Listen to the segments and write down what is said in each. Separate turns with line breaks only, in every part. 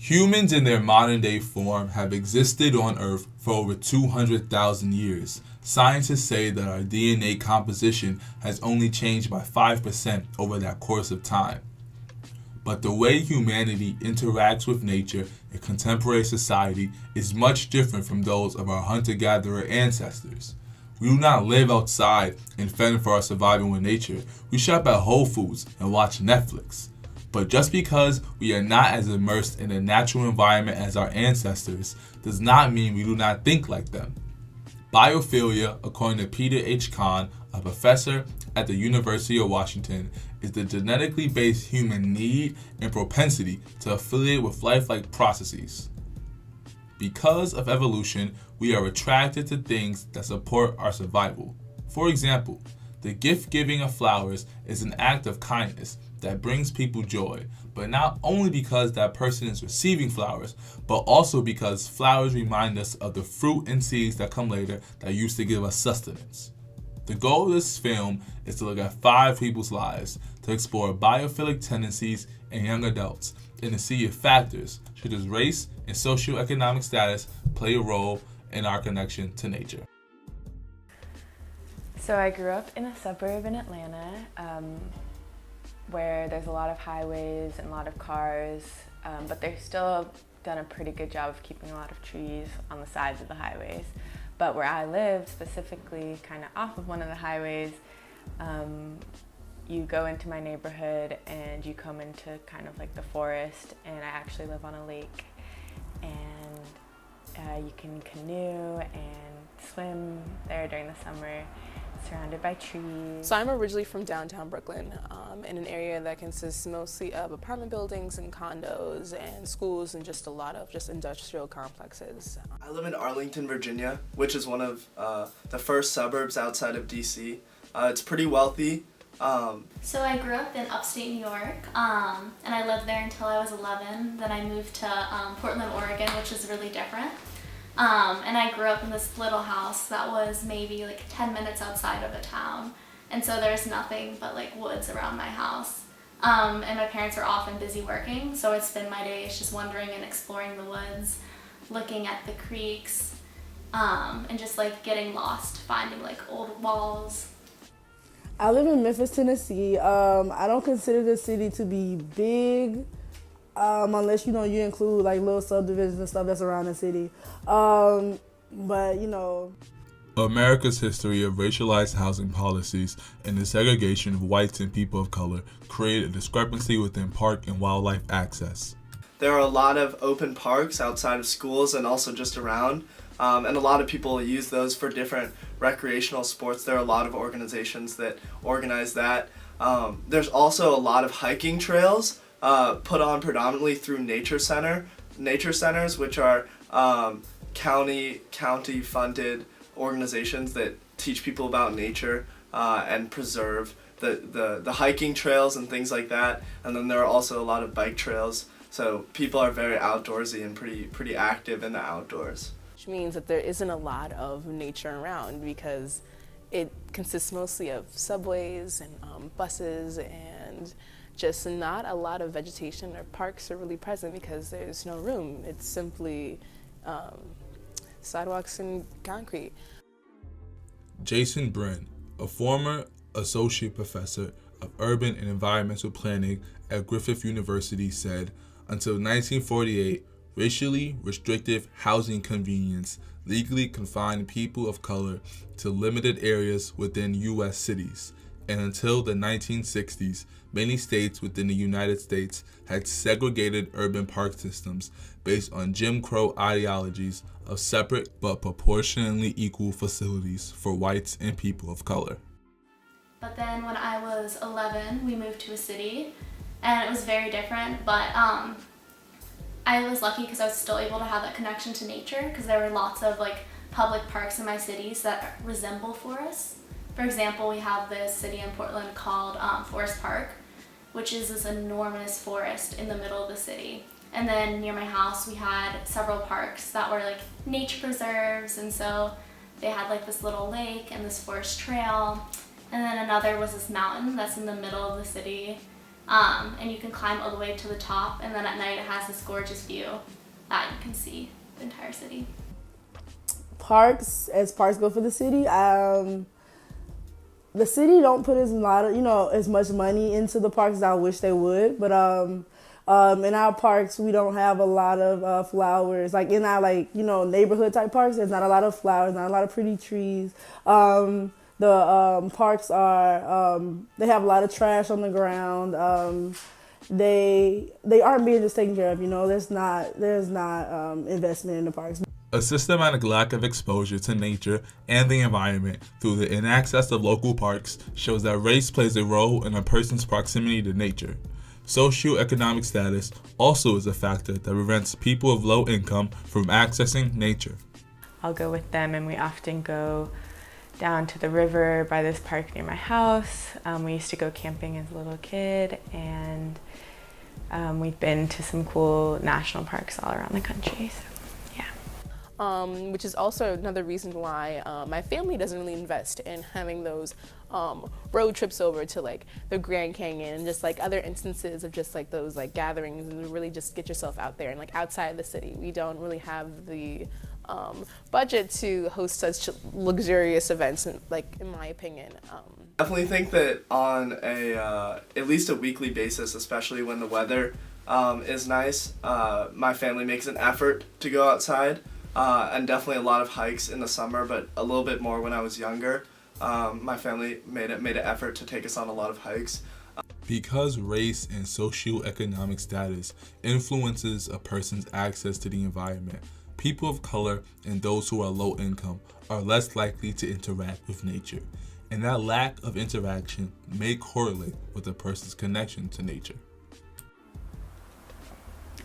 Humans in their modern day form have existed on Earth for over 200,000 years. Scientists say that our DNA composition has only changed by 5% over that course of time. But the way humanity interacts with nature in contemporary society is much different from those of our hunter-gatherer ancestors. We do not live outside and fend for our survival in nature. We shop at Whole Foods and watch Netflix. But just because we are not as immersed in a natural environment as our ancestors does not mean we do not think like them. Biophilia, according to Peter H. Kahn, a professor at the University of Washington, is the genetically based human need and propensity to affiliate with lifelike processes. Because of evolution, we are attracted to things that support our survival. For example, the gift giving of flowers is an act of kindness that brings people joy, but not only because that person is receiving flowers, but also because flowers remind us of the fruit and seeds that come later that used to give us sustenance. The goal of this film is to look at 5 people's lives, to explore biophilic tendencies in young adults, and to see if factors such as race and socioeconomic status play a role in our connection to nature.
So I grew up in a suburb in Atlanta where there's a lot of highways and a lot of cars, but they've still done a pretty good job of keeping a lot of trees on the sides of the highways. But where I live, specifically kind of off of one of the highways, you go into my neighborhood and you come into kind of like the forest, and I actually live on a lake, and you can canoe and swim there during the summer, surrounded by trees.
So I'm originally from downtown Brooklyn, in an area that consists mostly of apartment buildings and condos and schools and just a lot of just industrial complexes.
I live in Arlington, Virginia, which is one of the first suburbs outside of DC. It's pretty wealthy.
So I grew up in upstate New York, and I lived there until I was 11. Then I moved to Portland, Oregon, which is really different. And I grew up in this little house that was maybe like 10 minutes outside of a town. And so there's nothing but like woods around my house. And my parents are often busy working, so I spend my days just wandering and exploring the woods, looking at the creeks, and just like getting lost, finding like old walls.
I live in Memphis, Tennessee. I don't consider the city to be big, unless you include like little subdivisions and stuff that's around the city. But
America's history of racialized housing policies and the segregation of whites and people of color created a discrepancy within park and wildlife access.
There are a lot of open parks outside of schools and also just around, and a lot of people use those for different recreational sports. There are a lot of organizations that organize that. There's also a lot of hiking trails put on predominantly through nature centers, which are county funded organizations that teach people about nature and preserve the hiking trails and things like that. And then there are also a lot of bike trails, so people are very outdoorsy and pretty active in the outdoors.
Which means that there isn't a lot of nature around because it consists mostly of subways and buses, and just not a lot of vegetation or parks are really present because there's no room. It's simply sidewalks and concrete.
Jason Brin, a former associate professor of urban and environmental planning at Griffith University, said, until 1948, racially restrictive housing convenience legally confined people of color to limited areas within U.S. cities, and until the 1960s, many states within the United States had segregated urban park systems based on Jim Crow ideologies of separate but proportionally equal facilities for whites and people of color.
But then when I was 11, we moved to a city, and it was very different, but I was lucky because I was still able to have that connection to nature, because there were lots of like public parks in my cities that resemble forests. For example, we have this city in Portland called Forest Park, which is this enormous forest in the middle of the city. And then near my house, we had several parks that were like nature preserves, and so they had like this little lake and this forest trail. And then another was this mountain that's in the middle of the city. And you can climb all the way to the top, and then at night it has this gorgeous view that you can see the entire city.
Parks, as parks go for the city, the city don't put as as much money into the parks as I wish they would. But in our parks, we don't have a lot of flowers. Like in our neighborhood type parks, there's not a lot of flowers, not a lot of pretty trees. The parks are they have a lot of trash on the ground. They aren't being just taken care of. There's not investment in the parks.
A systematic lack of exposure to nature and the environment through the inaccess of local parks shows that race plays a role in a person's proximity to nature. Socioeconomic status also is a factor that prevents people of low income from accessing nature.
I'll go with them, and we often go down to the river by this park near my house. We used to go camping as a little kid, and we've been to some cool national parks all around the country. So.
Which is also another reason why my family doesn't really invest in having those road trips over to like the Grand Canyon and just like other instances of just like those like gatherings, and really just get yourself out there and like outside of the city. We don't really have the budget to host such luxurious events, like in my opinion.
Definitely think that on a at least a weekly basis, especially when the weather is nice, my family makes an effort to go outside. And definitely a lot of hikes in the summer, but a little bit more when I was younger. My family made an effort to take us on a lot of hikes.
Because race and socioeconomic status influences a person's access to the environment, people of color and those who are low income are less likely to interact with nature. And that lack of interaction may correlate with a person's connection to nature.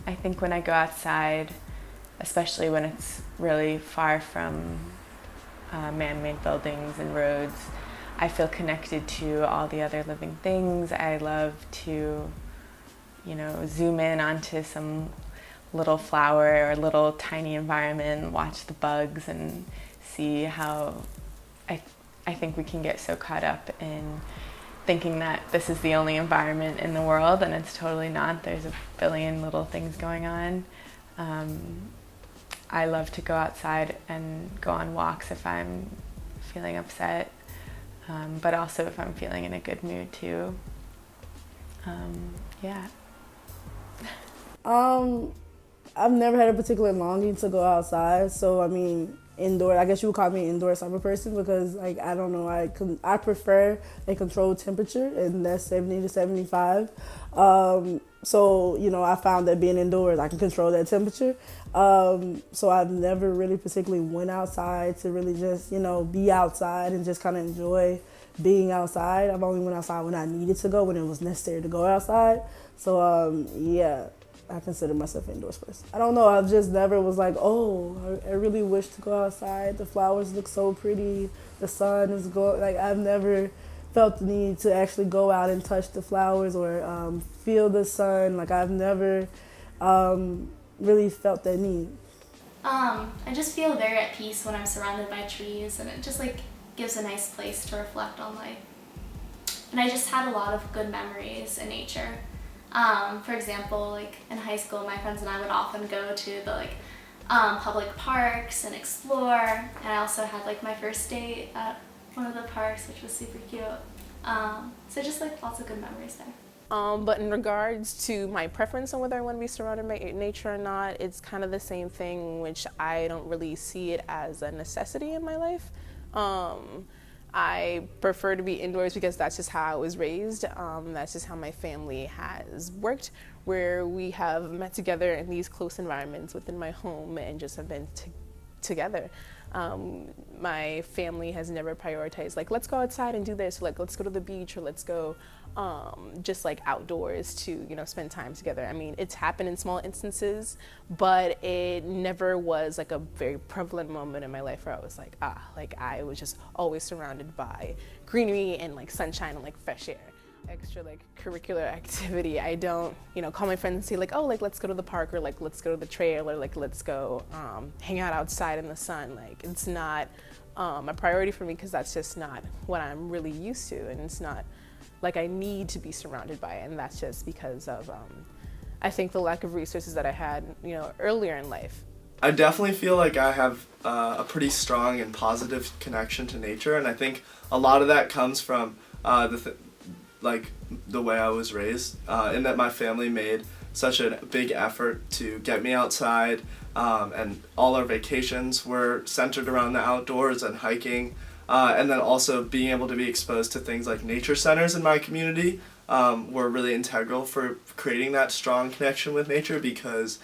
I think when I go outside, especially when it's really far from man-made buildings and roads, I feel connected to all the other living things. I love to, zoom in onto some little flower or little tiny environment, watch the bugs and see how I think we can get so caught up in thinking that this is the only environment in the world, and it's totally not. There's a billion little things going on. I love to go outside and go on walks if I'm feeling upset, but also if I'm feeling in a good mood too. Yeah.
I've never had a particular longing to go outside, so indoor. I guess you would call me an indoor summer person because I don't know. I prefer a controlled temperature, and that's 70 to 75. So I found that being indoors, I can control that temperature. So I've never really particularly went outside to really just be outside and just kind of enjoy being outside. I've only went outside when I needed to go, when it was necessary to go outside. So yeah. I consider myself an indoors person. I don't know, I've just never was like, I really wish to go outside. The flowers look so pretty. The sun is I've never felt the need to actually go out and touch the flowers or feel the sun. I've never really felt that need.
I just feel very at peace when I'm surrounded by trees, and it just gives a nice place to reflect on life. And I just had a lot of good memories in nature. For example, in high school, my friends and I would often go to the public parks and explore. And I also had my first date at one of the parks, which was super cute. So just lots of good memories there.
But in regards to my preference on whether I want to be surrounded by nature or not, it's kind of the same thing, which I don't really see it as a necessity in my life. I prefer to be indoors because that's just how I was raised. That's just how my family has worked, where we have met together in these close environments within my home and just have been together. My family has never prioritized let's go outside and do this, or let's go to the beach, or let's go just outdoors to spend time together. It's happened in small instances, but it never was a very prevalent moment in my life where I was I was just always surrounded by greenery and sunshine and fresh air. Extra curricular activity, I don't call my friends and say let's go to the park, or let's go to the trail, or let's go hang out outside in the sun. It's not a priority for me because that's just not what I'm really used to, and it's not like I need to be surrounded by it, and that's just because of I think the lack of resources that I had, earlier in life.
I definitely feel like I have a pretty strong and positive connection to nature, and I think a lot of that comes from the way I was raised, in that my family made such a big effort to get me outside, and all our vacations were centered around the outdoors and hiking, and then also being able to be exposed to things like nature centers in my community were really integral for creating that strong connection with nature because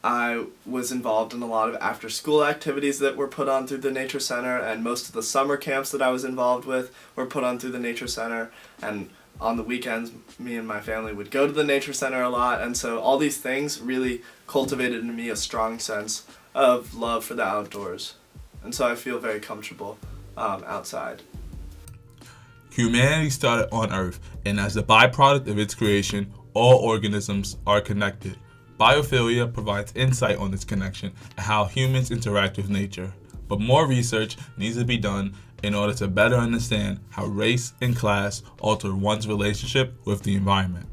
I was involved in a lot of after-school activities that were put on through the Nature Center, and most of the summer camps that I was involved with were put on through the Nature Center, and on the weekends, me and my family would go to the Nature Center a lot, and so all these things really cultivated in me a strong sense of love for the outdoors, and so I feel very comfortable outside.
Humanity started on Earth, and as a byproduct of its creation, all organisms are connected. Biophilia provides insight on this connection and how humans interact with nature. But more research needs to be done in order to better understand how race and class alter one's relationship with the environment.